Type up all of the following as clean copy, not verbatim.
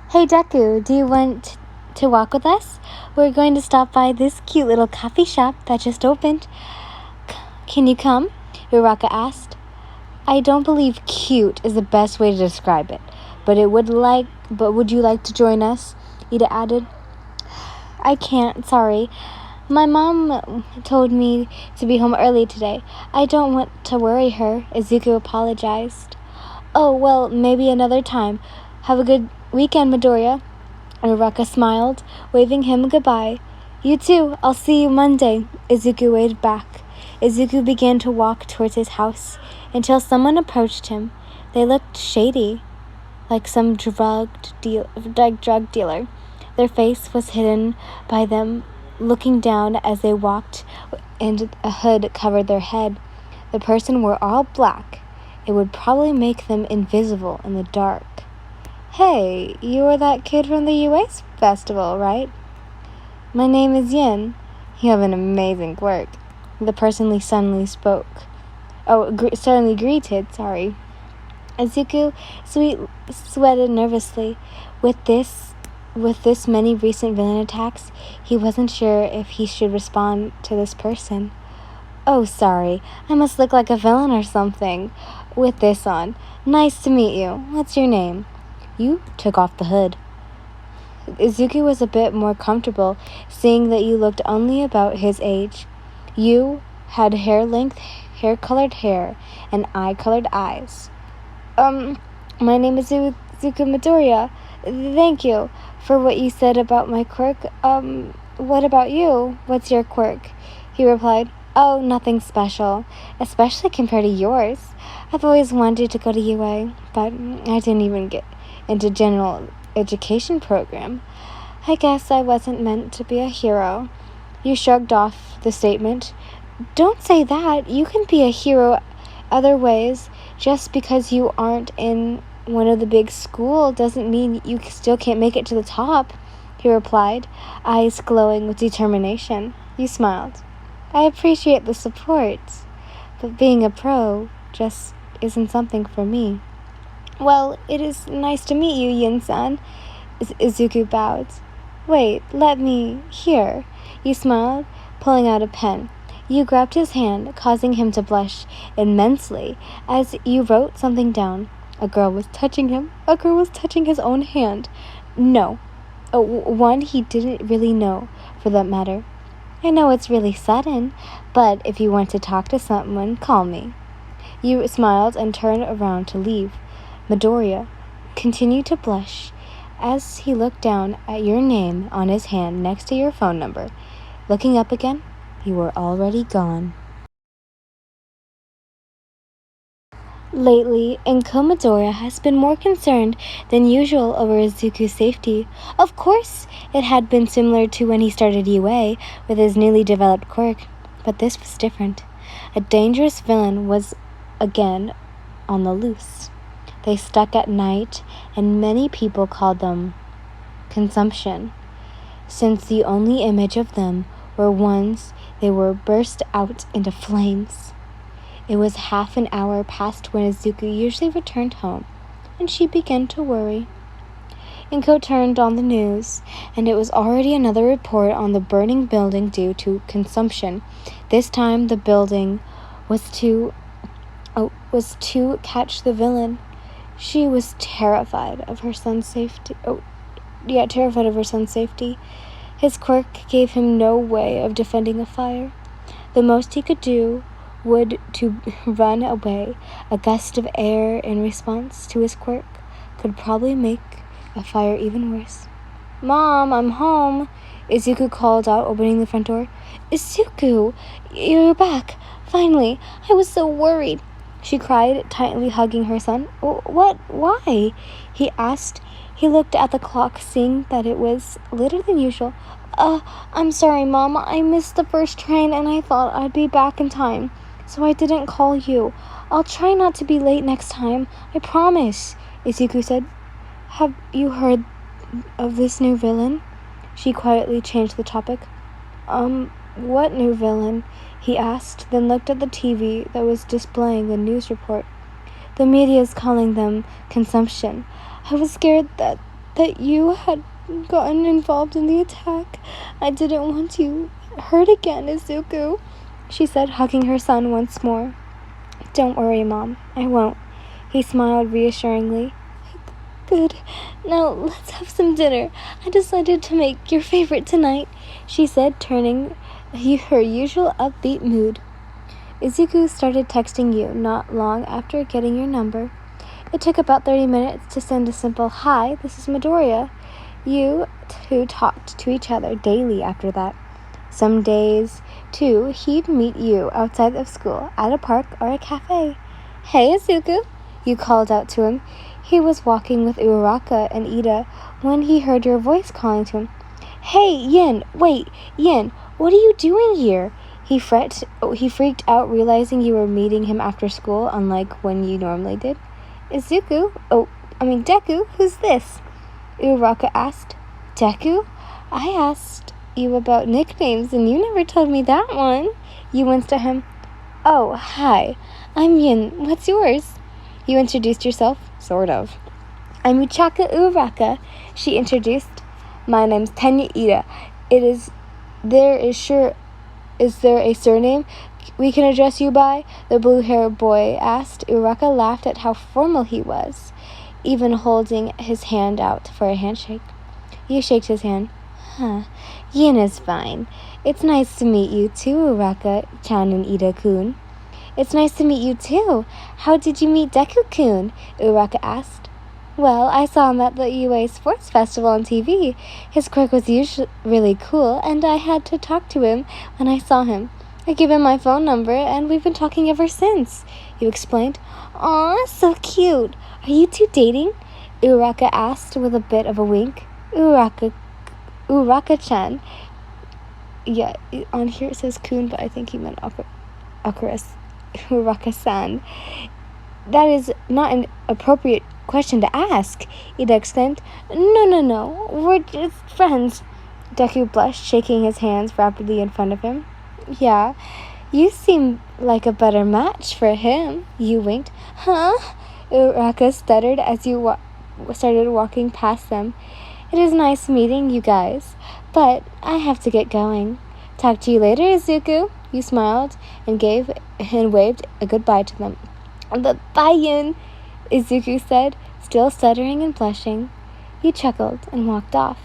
Hey Deku, do you want to walk with us? We're going to stop by this cute little coffee shop that just opened. Can you come? Uraka asked. I don't believe cute is the best way to describe it, but would you like to join us? Ida added. I can't, sorry. My mom told me to be home early today. I don't want to worry her, Izuku apologized. Oh, well, maybe another time. Have a good weekend, Midoriya. Uraka smiled, waving him goodbye. You too. I'll see you Monday, Izuku waved back. Izuku began to walk towards his house until someone approached him. They looked shady, like some drug dealer. Their face was hidden by them looking down as they walked, and a hood covered their head. The person wore all black. It would probably make them invisible in the dark. Hey, you are that kid from the UA festival, right? My name is Yin. You have an amazing quirk. The person suddenly greeted. Izuku sweated nervously. With this many recent villain attacks, he wasn't sure if he should respond to this person. Oh, sorry. I must look like a villain or something with this on. Nice to meet you. What's your name? You took off the hood. Izuku was a bit more comfortable, seeing that you looked only about his age. You had hair-colored hair, and eye-colored eyes. My name is Izuku Midoriya. Thank you for what you said about my quirk. What about you? What's your quirk? He replied, Oh, nothing special, especially compared to yours. I've always wanted to go to UA, but I didn't even get into general education program. I guess I wasn't meant to be a hero. You shrugged off the statement. Don't say that. You can be a hero other ways. Just because you aren't in one of the big schools doesn't mean you still can't make it to the top, he replied, eyes glowing with determination. You smiled. I appreciate the support, but being a pro just isn't something for me. Well, it is nice to meet you, Yin-san. Izuku bowed. Wait, let me. Here. You smiled, pulling out a pen. You grabbed his hand, causing him to blush immensely as you wrote something down. A girl was touching his own hand. No. One he didn't really know, for that matter. I know it's really sudden, but if you want to talk to someone, call me. You smiled and turned around to leave. Midoriya continued to blush as he looked down at your name on his hand next to your phone number. Looking up again, you were already gone. Lately, Midoriya has been more concerned than usual over Izuku's safety. Of course, it had been similar to when he started UA with his newly developed quirk, but this was different. A dangerous villain was again on the loose. They stuck at night, and many people called them consumption, since the only image of them were ones they were burst out into flames. It was half an hour past when Izuku usually returned home, and she began to worry. Inko turned on the news, and it was already another report on the burning building due to consumption. This time the building was to catch the villain. She was terrified of her son's safety. His quirk gave him no way of defending a fire. The most he could do would to run away. A gust of air in response to his quirk could probably make a fire even worse. Mom, I'm home, Izuku called out, opening the front door. Izuku, you're back. Finally, I was so worried, she cried, tightly hugging her son. What? Why? He asked. He looked at the clock, seeing that it was later than usual. I'm sorry, Mom. I missed the first train, and I thought I'd be back in time, so I didn't call you. I'll try not to be late next time. I promise, Izuku said. Have you heard of this new villain? She quietly changed the topic. What new villain? He asked, then looked at the TV that was displaying the news report. The media is calling them consumption. I was scared that that you had gotten involved in the attack. I didn't want you hurt again, Izuku," she said, hugging her son once more. "Don't worry, Mom. I won't." He smiled reassuringly. "Good. Now let's have some dinner. I decided to make your favorite tonight," she said, turning her usual upbeat mood. "Izuku started texting you not long after getting your number. It took about 30 minutes to send a simple 'Hi, this is Midoriya.' You two talked to each other daily after that. Some days, too, he'd meet you outside of school, at a park or a cafe. 'Hey, Izuku,' you called out to him. He was walking with Uraraka and Ida when he heard your voice calling to him. 'Hey, Yin, wait, Yin, what are you doing here?' He freaked out, realizing you were meeting him after school, unlike when you normally did. 'Deku, who's this?' Uraraka asked. 'Deku? I asked you about nicknames, and you never told me that one.' You winced at him. 'Oh, hi, I'm Yin. What's yours?' You introduced yourself, sort of. 'I'm Uchaka Uraraka,' she introduced. 'My name's Tenya Ida. Is there a surname we can address you by?' the blue-haired boy asked. Uraraka laughed at how formal he was, even holding his hand out for a handshake. You shaked his hand. 'Yin is fine. It's nice to meet you too, Uraraka-chan and Ida-kun.' 'It's nice to meet you too. How did you meet Deku-kun?' Uraraka asked. 'Well, I saw him at the UA Sports Festival on TV. His quirk was usually really cool, and I had to talk to him when I saw him. I gave him my phone number, and we've been talking ever since,' you explained. 'Aw, so cute. Are you two dating?' Uraraka asked with a bit of a wink. Uraraka-chan. Yeah, on here it says kun, but I think he meant Uraraka-san. 'That is not an appropriate question to ask,' Ida exclaimed. No, we're just friends.' Deku blushed, shaking his hands rapidly in front of him. 'Yeah, you seem like a better match for him,' you winked. 'Huh?' Uraraka stuttered as you started walking past them. 'It is nice meeting you guys, but I have to get going. Talk to you later, Izuku.' You smiled and waved a goodbye to them. 'Bye, Yin,' Izuku said, still stuttering and blushing. You chuckled and walked off.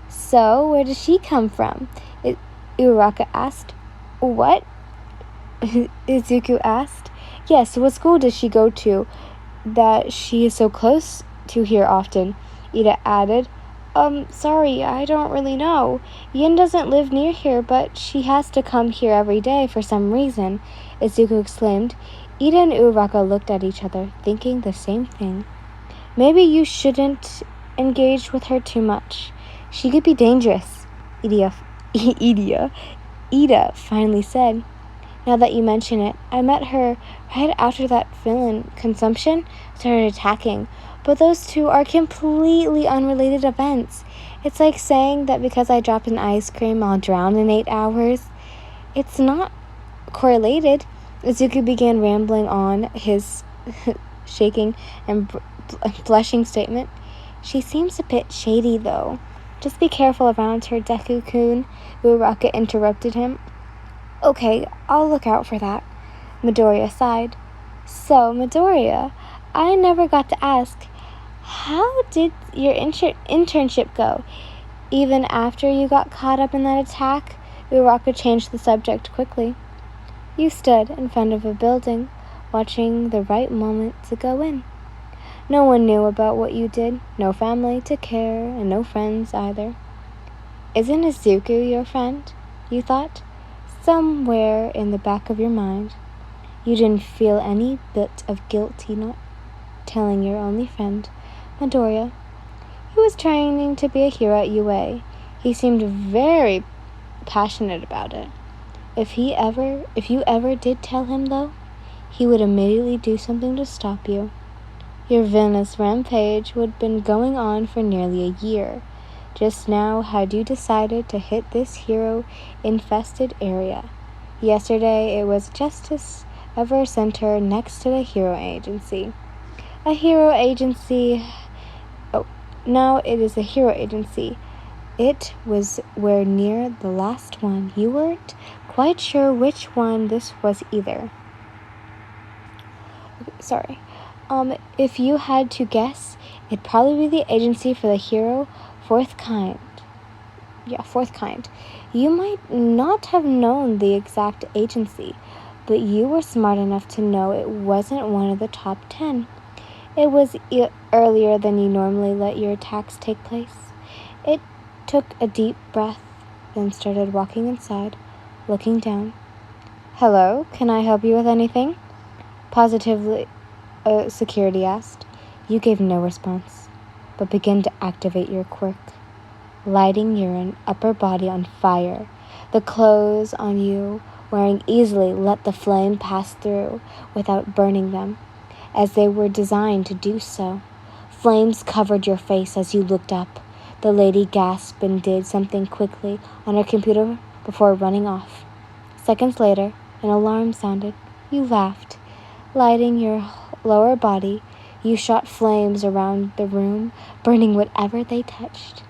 'So, where does she come from?' Uraraka asked. 'What?' Izuku asked. 'Yes, what school does she go to that she is so close to here often?' Ida added. Sorry, I don't really know. Yin doesn't live near here, but she has to come here every day for some reason,' Izuku exclaimed. Ida and Uraraka looked at each other, thinking the same thing. 'Maybe you shouldn't engage with her too much. She could be dangerous,' Ida finally said. 'Now that you mention it, I met her right after that villain consumption started attacking. But those two are completely unrelated events. It's like saying that because I dropped an ice cream, I'll drown in 8 hours. It's not correlated.' Izuku began rambling on, his shaking and blushing statement. 'She seems a bit shady, though. Just be careful around her, Deku-kun,' Uraraka interrupted him. 'Okay, I'll look out for that,' Midoriya sighed. 'So, Midoriya, I never got to ask, how did your internship go? Even after you got caught up in that attack?' Uraraka changed the subject quickly. 'You stood in front of a building, watching the right moment to go in. No one knew about what you did, no family to care, and no friends either. Isn't Izuku your friend, you thought? Somewhere in the back of your mind. You didn't feel any bit of guilty not telling your only friend, Midoriya. He was training to be a hero at UA. He seemed very passionate about it. If you ever did tell him, though, he would immediately do something to stop you. Your villainous rampage would have been going on for nearly a year. Just now had you decided to hit this hero-infested area. Yesterday it was Justice Ever Center next to the Hero Agency. A hero agency Now it is a hero agency. It was where near the last one. You weren't quite sure which one this was either. Sorry. If you had to guess, it'd probably be the agency for the hero, fourth kind. Yeah, fourth kind. You might not have known the exact agency, but you were smart enough to know it wasn't one of the top 10. It was earlier than you normally let your attacks take place. It took a deep breath, then started walking inside, looking down. Hello, can I help you with anything? Positively, security asked. You gave no response, but began to activate your quirk, lighting your upper body on fire. The clothes on you wearing easily let the flame pass through without burning them, as they were designed to do so. Flames covered your face as you looked up. The lady gasped and did something quickly on her computer before running off. Seconds later, an alarm sounded. You laughed. Lighting your lower body, you shot flames around the room, burning whatever they touched.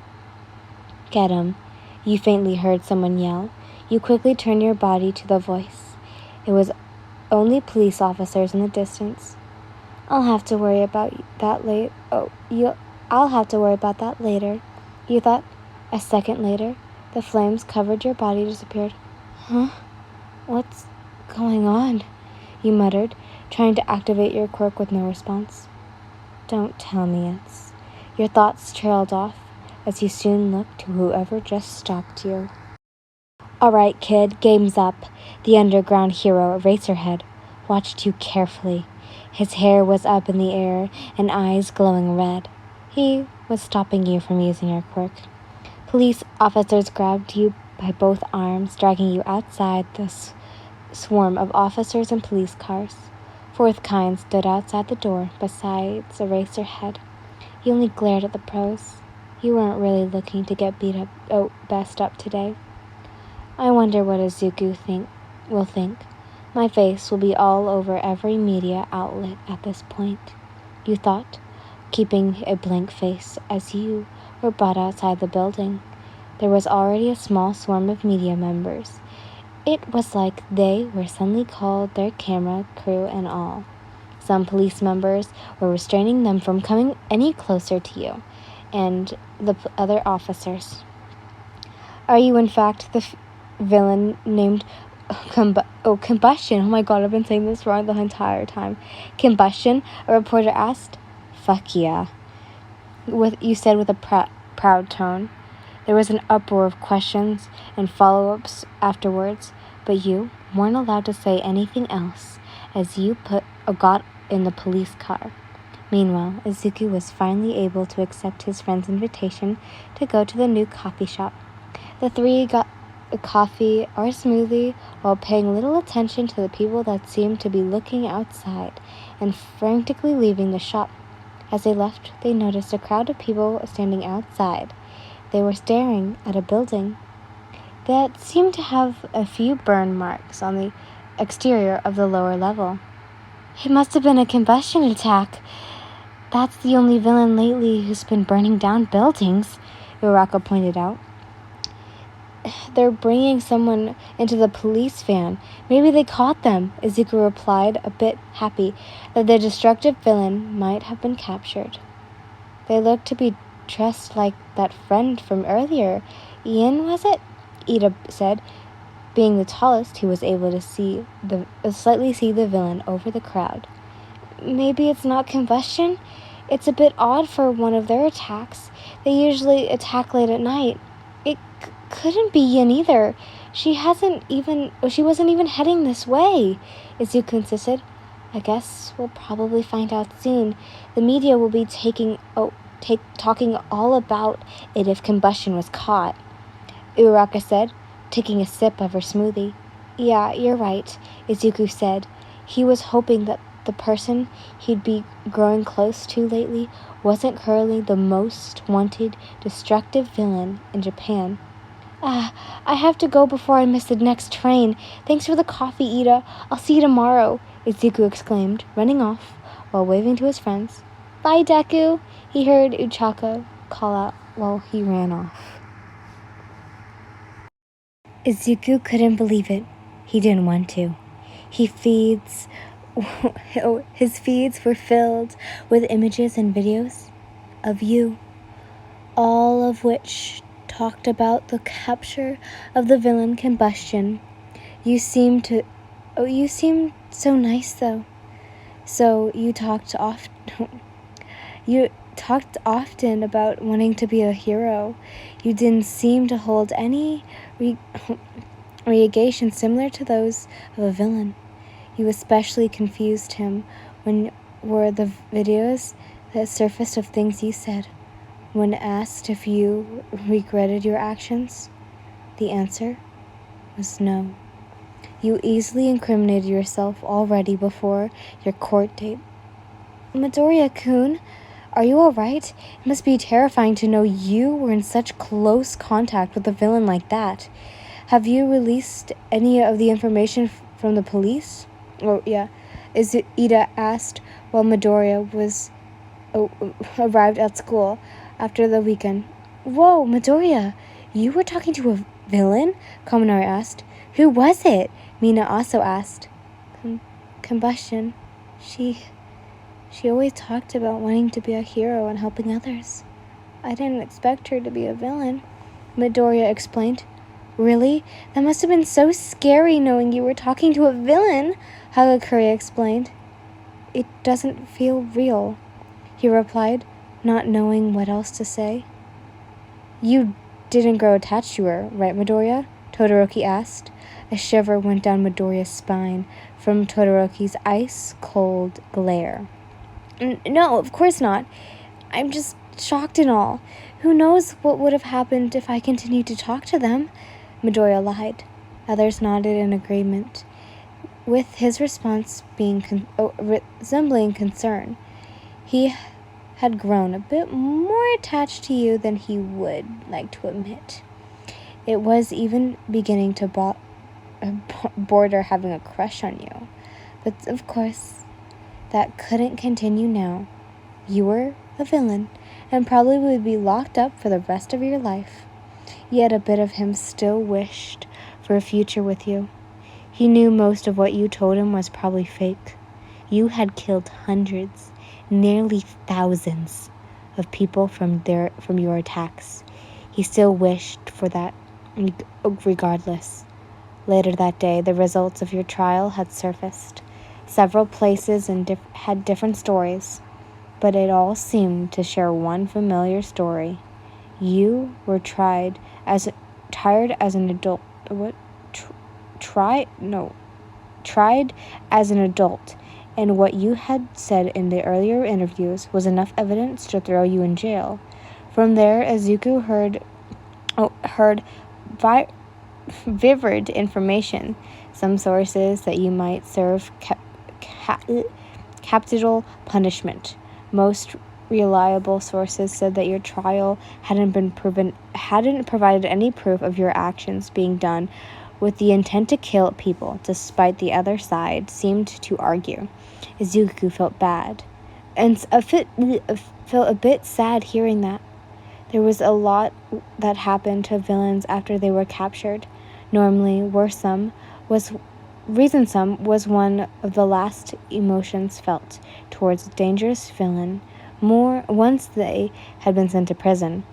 Get 'em, you faintly heard someone yell. You quickly turned your body to the voice. It was only police officers in the distance. I'll have to worry about that later. I'll have to worry about that later. You thought. A second later, the flames covered your body, disappeared. Huh? What's going on? You muttered, trying to activate your quirk with no response. Don't tell me it's. Your thoughts trailed off as you soon looked to whoever just stopped you. All right, kid, game's up. The underground hero, Eraserhead, watched you carefully. His hair was up in the air and eyes glowing red. He was stopping you from using your quirk. Police officers grabbed you by both arms, dragging you outside the swarm of officers and police cars. Fourth kind stood outside the door besides Eraserhead. He only glared at the pros. You weren't really looking to get best up today. I wonder what Izuku will think. My face will be all over every media outlet at this point, you thought, keeping a blank face as you were brought outside the building. There was already a small swarm of media members. It was like they were suddenly called, their camera crew and all. Some police members were restraining them from coming any closer to you and the other officers. Are you in fact the villain named Combustion? Oh my god, I've been saying this wrong the entire time. Combustion? A reporter asked. Fuck yeah. You said with a proud tone. There was an uproar of questions and follow-ups afterwards, but you weren't allowed to say anything else as you got in the police car. Meanwhile, Izuku was finally able to accept his friend's invitation to go to the new coffee shop. The three got a coffee or smoothie while paying little attention to the people that seemed to be looking outside and frantically leaving the shop. As they left, they noticed a crowd of people standing outside. They were staring at a building that seemed to have a few burn marks on the exterior of the lower level. It must have been a combustion attack. That's the only villain lately who's been burning down buildings, Uraka pointed out. They're bringing someone into the police van. Maybe they caught them, Izuku replied, a bit happy that the destructive villain might have been captured. They looked to be dressed like that friend from earlier. Ian, was it? Ida said. Being the tallest, he was able to slightly see the villain over the crowd. Maybe it's not combustion? It's a bit odd for one of their attacks. They usually attack late at night. It couldn't be Yin either. She wasn't even heading this way, Izuku insisted. I guess we'll probably find out soon. The media will be talking all about it if combustion was caught, Uraka said, taking a sip of her smoothie. Yeah, you're right, Izuku said. He was hoping that the person he'd be growing close to lately wasn't currently the most wanted, destructive villain in Japan. I have to go before I miss the next train. Thanks for the coffee, Ida. I'll see you tomorrow, Izuku exclaimed, running off while waving to his friends. Bye, Deku, he heard Uchako call out while he ran off. Izuku couldn't believe it. He didn't want to. His feeds were filled with images and videos of you, all of which talked about the capture of the villain Combustion. You seemed so nice though. So you talked often about wanting to be a hero. You didn't seem to hold any reaction similar to those of a villain. You especially confused him when were the videos that surfaced of things you said. When asked if you regretted your actions, the answer was no. You easily incriminated yourself already before your court date. Midoriya-kun, are you alright? It must be terrifying to know you were in such close contact with a villain like that. Have you released any of the information from the police? Oh, yeah. Ida asked while Midoriya was arrived at school after the weekend. Whoa, Midoriya, you were talking to a villain? Kaminari asked. Who was it? Mina also asked. Combustion. She always talked about wanting to be a hero and helping others. I didn't expect her to be a villain, Midoriya explained. Really? That must have been so scary knowing you were talking to a villain, Hagakure explained. It doesn't feel real, he replied, not knowing what else to say. You didn't grow attached to her, right, Midoriya? Todoroki asked. A shiver went down Midoriya's spine from Todoroki's ice-cold glare. No, of course not. I'm just shocked and all. Who knows what would have happened if I continued to talk to them? Midoriya lied. Others nodded in agreement, with his response being resembling concern. He had grown a bit more attached to you than he would like to admit. It was even beginning to border having a crush on you. But of course, that couldn't continue now. You were a villain, and probably would be locked up for the rest of your life. Yet a bit of him still wished for a future with you. He knew most of what you told him was probably fake. You had killed hundreds, nearly thousands of people from your attacks. He still wished for that regardless. Later that day, the results of your trial had surfaced. Several places had different stories, but it all seemed to share one familiar story. You were tried as an adult. Tried as an adult, and what you had said in the earlier interviews was enough evidence to throw you in jail. From there, Izuku heard vivid information. Some sources that you might serve capital punishment. Most reliable sources said that your trial hadn't provided any proof of your actions being done with the intent to kill people, despite the other side seemed to argue. Izuku felt bad, and felt a bit sad hearing that. There was a lot that happened to villains after they were captured. Normally, worrisome was one of the last emotions felt towards a dangerous villain, once they had been sent to prison.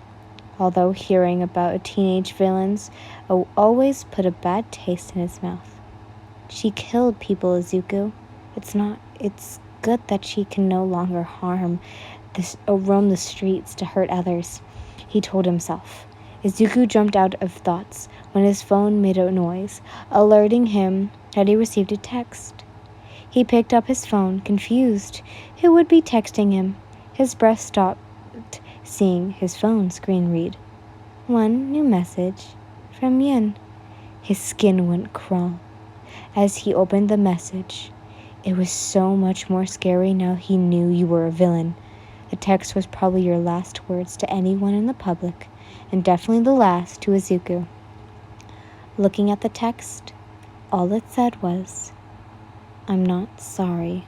Although hearing about teenage villains always put a bad taste in his mouth. She killed people, Izuku. It's good that she can no longer roam the streets to hurt others, he told himself. Izuku jumped out of thoughts when his phone made a noise, alerting him that he received a text. He picked up his phone, confused. Who would be texting him? His breath stopped, seeing his phone screen read, "One new message from Yin." His skin went crawl as he opened the message. It was so much more scary now he knew you were a villain. The text was probably your last words to anyone in the public, and definitely the last to Izuku. Looking at the text, all it said was, "I'm not sorry."